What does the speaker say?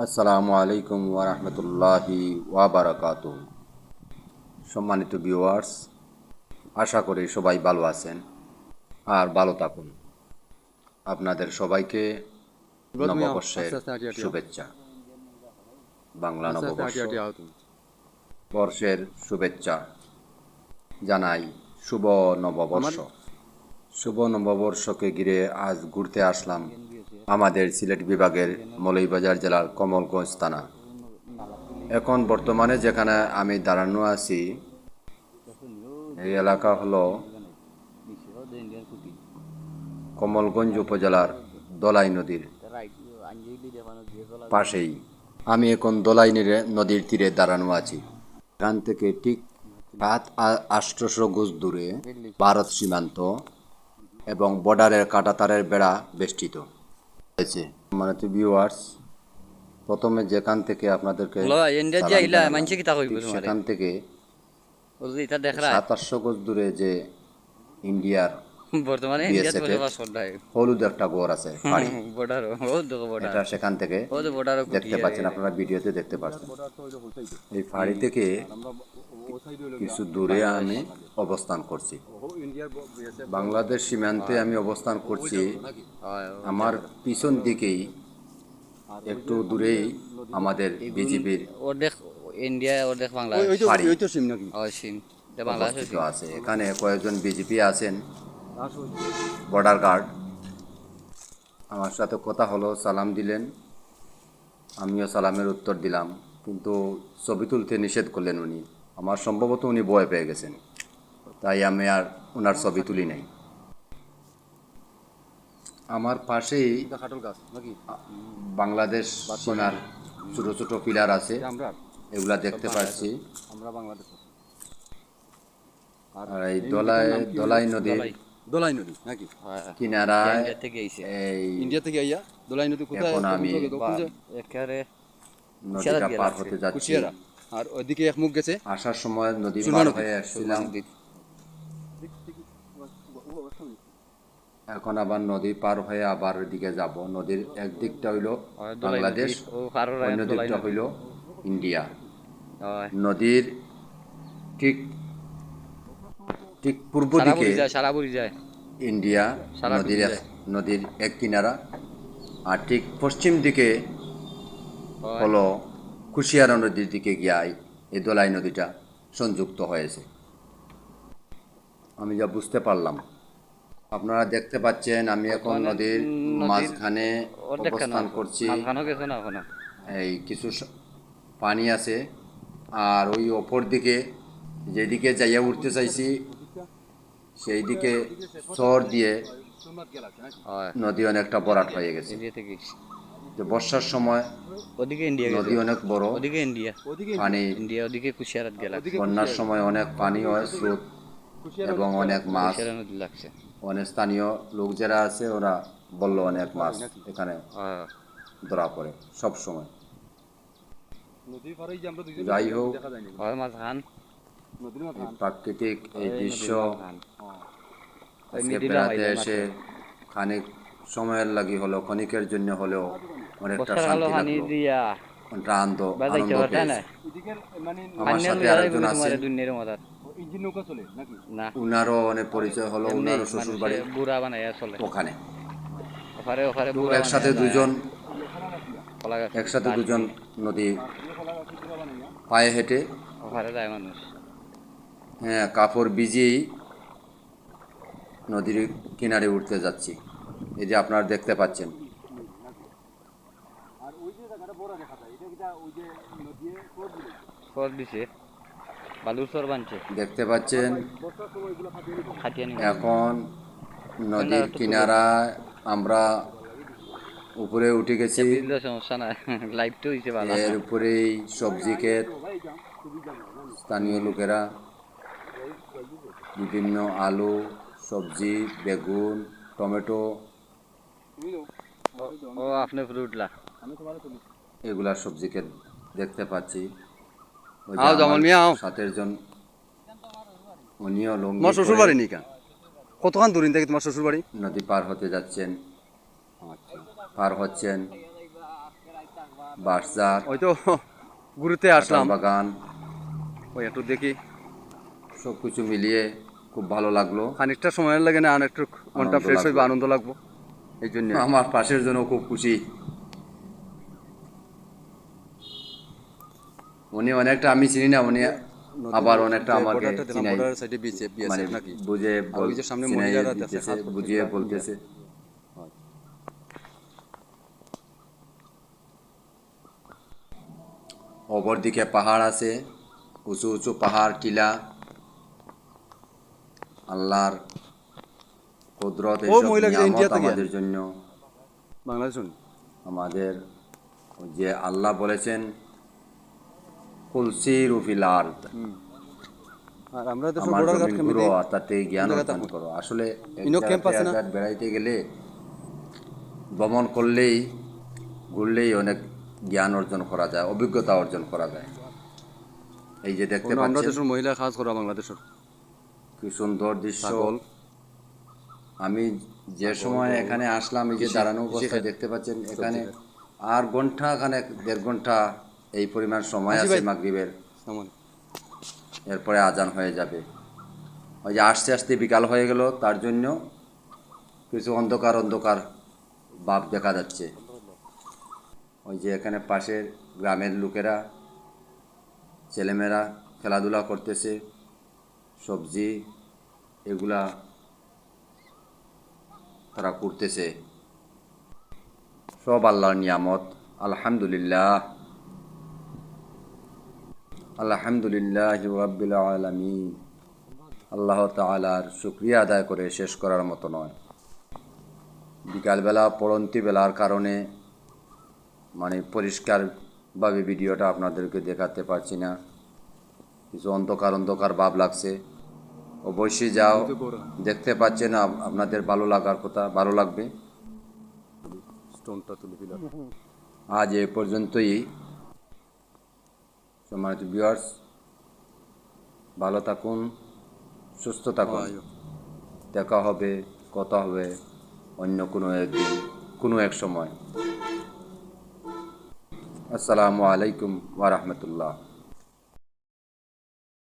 আসসালামু আলাইকুম ওয়া রাহমাতুল্লাহি ওয়া বারাকাতুহু। সম্মানিত ভিউয়ার্স, আশা করি সবাই ভালো আছেন আর ভালো থাকুন। আপনাদের সবাইকে Buat mi am, নববর্ষের আস্তে আস্তে হাঁটি হাঁটি আও, শুভেচ্ছা। বাংলা আস্তে আস্তে হাঁটি নববর্ষ হাঁটি আও তুমি। বর্ষের শুভেচ্ছা জানাই। শুভ আমার নববর্ষ। শুভ নববর্ষকে ঘিরে আজ ঘুরতে আসলাম আমাদের সিলেট বিভাগের মৌলভীবাজার জেলার কমলগঞ্জ থানা। এখন বর্তমানে যেখানে আমি দাঁড়ানো আছি, এই এলাকা হলো কমলগঞ্জ উপজেলার দলাই নদীর পাশেই। আমি এখন দলাই নদীর তীরে দাঁড়ানো আছি। এখান থেকে ঠিক 700-800 গজ দূরে ভারত সীমান্ত এবং বর্ডারের কাঁটাতারের বেড়া বেষ্টিত হয়েছে। মানে ভিউয়ার্স, প্রথমে যেখান থেকে আপনাদেরকে ল ইন্ডিয়া যে সালাম আইলা জানালাম, মানছে কিতা কইব ঠিক তোমারে সেখান থেকে ওই যে এটা দেখ রা 700 গজ দূরে যে ইন্ডিয়ার বর্তমানে ইন্ডিয়া তো বিএসএফ বসবাস করলাই হলুদ একটা ঘর আছে বাড়ি, বর্ডার ও দেখো বর্ডার এটা সেখান থেকে ও তো বর্ডার দেখতে পাচ্ছেন, আপনারা ভিডিওতে দেখতে পাচ্ছেন। এই ফাঁড়ি থেকে কিছু দূরে আমি অবস্থান করছি। বাংলাদেশ সীমান্তে আমি অবস্থান করছি। আমার পিছন দিকেই একটু দূরেই আমাদের বিজিবির ওর দেখ ইন্ডিয়া ওর দেখ বাংলাদেশ ফাঁড়ি ওই তো সিম নাকি? ও সিন এটা বাংলাদেশ অবস্থিত আছে। এখানে কয়েকজন বিজিপি আছেন, বর্ডার গার্ড। আমার সাথে কথা হলো, সালাম দিলেন, আমিও সালামের উত্তর দিলাম, কিন্তু ছবি তুলতে নিষেধ করলেন উনি। আমার সম্ভবত উনি ভয় পেয়ে গেছেন, তাই আমি আর ওনার ছবি তুলি নাই। আমার পাশেই খাটল গাছ নাকি? বাংলাদেশ সীমার ছোট ছোট পিলার আছে, আমরা এগুলা দেখতে পাচ্ছি। আমরা বাংলাদেশ। আর এই দলাই নদীর দোলাই নদী নাকি? কিনারায় ইন্ডিয়া থেকে আইছে এই ইন্ডিয়া থেকে আইয়া দোলাই নদী কোথায়? এখন আমি একারে নদীটা পার হতে যাচ্ছি। কুচিয়ারা। আর ওইদিকে এক মুখ গেছে আসার সময় নদী সুরমা পার নদী। হয়ে আসছিলাম, এখন আবার নদী পার হয়ে আবার ওইদিকে যাব। নদীর একদিকটা হইল বাংলাদেশ, ও কারো অন্য দিকটা হইল ইন্ডিয়া। হয় নদীর ঠিক ঠিক পূর্ব সারা দিকে বুড়ি যায় সারা বুড়ি যায় ইন্ডিয়া সারা নদীর এক কিনারা, আর ঠিক পশ্চিম দিকে হয় হলো কুশিয়ারা নদীর দিকে গিয়ে এই দোলাই নদীটা সংযুক্ত হয়েছে। আমি যা বুঝতে পারলাম, আপনারা দেখতে পাচ্ছেন আমি এখন নদীর মাঝখানে অবস্থান করছি। মাঝখানেও গেছো না ওখানে এই কিছু পানি আছে, আর ওই অপর দিকে যেদিকে যাইয়া উঠতে চাইছি সেই দিকে চর দিয়ে হয় নদী অনেকটা ভরাট হয়ে গেছে। ইন্ডিয়া থেকে তো বর্ষার সময় ওদিকে ইন্ডিয়া নদী গেছে অনেক বড়, ওদিকে ইন্ডিয়া পানি ইন্ডিয়া ওদিকে কুশিয়ারাত গেলা বন্যার সময় অনেক পানি হয়, স্রোত এবং অনেক মাছ। কুশিয়ারা নদী লাগছে অনেক স্থানীয় লোক যারা আছে ওরা বলল অনেক মাছ এখানে হয় ধরা পড়ে সব সময়। নদীর পাড়ে যে আমরা দুইজন যাই হোক, দেখা যায় না। হয় মাঝখান নদীর এই মাঝখান। প্রাকৃতিক এই দৃশ্য ওই আজকে মিডিলে বেড়াতে হাইলে এসে খানিক সময়ের লাগি হলো, ক্ষণিকের জন্য হলেও অনেকটা বর্ষার আলো শান্তি হানি লাগলো, দিয়া অনেকটা আনন্দ বাজাইতে পারতা না পেয়েছি। এদিকে মানে আমার পান্নাল সাথে লইয়া আরেকজন তোমার আছেন, দুনিয়ার মজার ইঞ্জিন নৌকা চলে নাকি? না উনারও অনেক পরিচয় হলো, এমনি উনারও শ্বশুর বাড়ি মানুষে বুড়া বানাইয়া চলে ওখানে। ওখানে ওখানে তো বুড়া একসাথে বানাইয়া দুজন কলা গাছ একসাথে দুজন নদী পায়ে হেঁটে, ওখানে যায় মানুষ হ্যাঁ, কাপড় ভিজিয়েই নদীর কিনারে উঠতে যাচ্ছি। এই যে আপনারা দেখতে পাচ্ছেন, আর ওই যে জায়গাটা বড় দেখা যায় এটা কিটা ওই যে নদী কোর দিলে সর দিছে বালুর সর বানছে দেখতে পাচ্ছেন। বর্ষার সময় এগুলো ফাটিয়ে দিত। খাটিয়া নিবে এখন নদীর কিনারায় আমরা উপরে উঠে গেছি। দিলে সমস্যা না লাইভ তো হইছে ভালো এর উপরেই সবজি ক্ষেত, স্থানীয় লোকেরা বিভিন্ন আলু, সবজি, বেগুন, টমেটো ও আপনি উপরে উঠলা আমি তোমারে তুলি। এগুলা সবজি ক্ষেত দেখতে পাচ্ছি। ওই যে আও জামাল আমার মিয়া আও। সাথের জন উনিও লুঙ্গি তোমার শ্বশুর পরে বাড়ি নি কেন? কতক্ষণ দূরিন থেকে তোমার শ্বশুর বাড়ি? নদী পার হতে যাচ্ছেন, আচ্ছা। পার হচ্ছেন। বাঁশঝাড়, ওই তো ঘুরতে আসলাম, কাঁঠাল বাগান, ওই একটু দেখি সব কিছু মিলিয়ে খুব ভালো লাগলো। খানিকটা সময় লাগে না, আর একটু মনটা আনন্দ ফ্রেশ হইবে, লাগলো। আনন্দ লাগবো এই জন্য। আমার পাশের জন্য খুব খুশি। উনি অনেকটা আমি চিনি না, উনি আবার অনেকটা আমাকে চিনাই, সাইডে মানে নাকি বুঝে আর ওই যে সামনে চিনাইয়ে মহিলারা আছে, দিতেছে, হাত করতে বুঝিয়ে এগুলা, বলতেছে। অপরদিকে পাহাড় আছে, উঁচু উঁচু পাহাড়, টিলা, আল্লাহর কুদরত, ও এইসব মহিলা কি নিয়ামত ইন্ডিয়াতে গিয়া? আমাদের জন্য। বাংলাদেশ আমাদের ওই যে আল্লাহ বলেছেন কুলসিরু ফিল আরদ, আর আমরা তো আমার বর্ডার গার্ড জমিন কমিটি ঘুরো তাতে জ্ঞান কোন জায়গায় অর্জন থাকবো? করো। আসলে এক ইনো জায়গা ক্যাম্প থেকে আছে এক না? জায়গায় বেড়াইতে গেলে, ভ্রমণ করলেই, ঘুরলেই অনেক জ্ঞান অর্জন করা যায়, অভিজ্ঞতা অর্জন করা যায়। এই যে দেখতে আমরা পাচ্ছেন দেশের মহিলা কাজ করা বাংলাদেশের কি সুন্দর দৃশ্য। ছাগল, আমি যে সময় এখানে আসলাম, এই যে দাঁড়ানো অবস্থায় দেখতে পাচ্ছেন, এখানে আর ঘন্টা খানেক, 1.5 ঘন্টা এই পরিমাণ সময় আসি আছে ভাই। মাগরিবের, সামনে এরপরে আজান হয়ে যাবে। ওই যে আস্তে আস্তে বিকাল হয়ে গেল, তার জন্য কিছু অন্ধকার অন্ধকার ভাব দেখা যাচ্ছে। ওই যে এখানে পাশের গ্রামের লোকেরা, ছেলেমেয়েরা খেলাধুলা করতেছে, সবজি এগুলা তারা করতেছে। সব আল্লাহর নিয়ামত। আলহামদুলিল্লাহ, আলহামদুলিল্লাহ রাব্বিল আলামিন। আল্লাহ তাআলার শুকরিয়া আদায় করে শেষ করার মতো নয়। বিকালবেলা পড়ন্তি বেলার কারণে মানে পরিষ্কারভাবে ভিডিওটা আপনাদেরকে দেখাতে পারছি না, কিছু অন্ধকার অন্ধকার ভাব লাগছে। অবশ্যই যাও দেখতে পাচ্ছেন, আপনাদের ভালো লাগার কথা, ভালো লাগবে। স্টোনটা তুলে দিলাম। আজ এ পর্যন্তই। সম্মানিত ভিউয়ার্স, ভালো থাকুন, সুস্থ থাকুন। দেখা হবে, কথা হবে অন্য কোনো একদিন, কোনো এক সময়। আসসালামু আলাইকুম ওয়া রাহমাতুল্লাহ।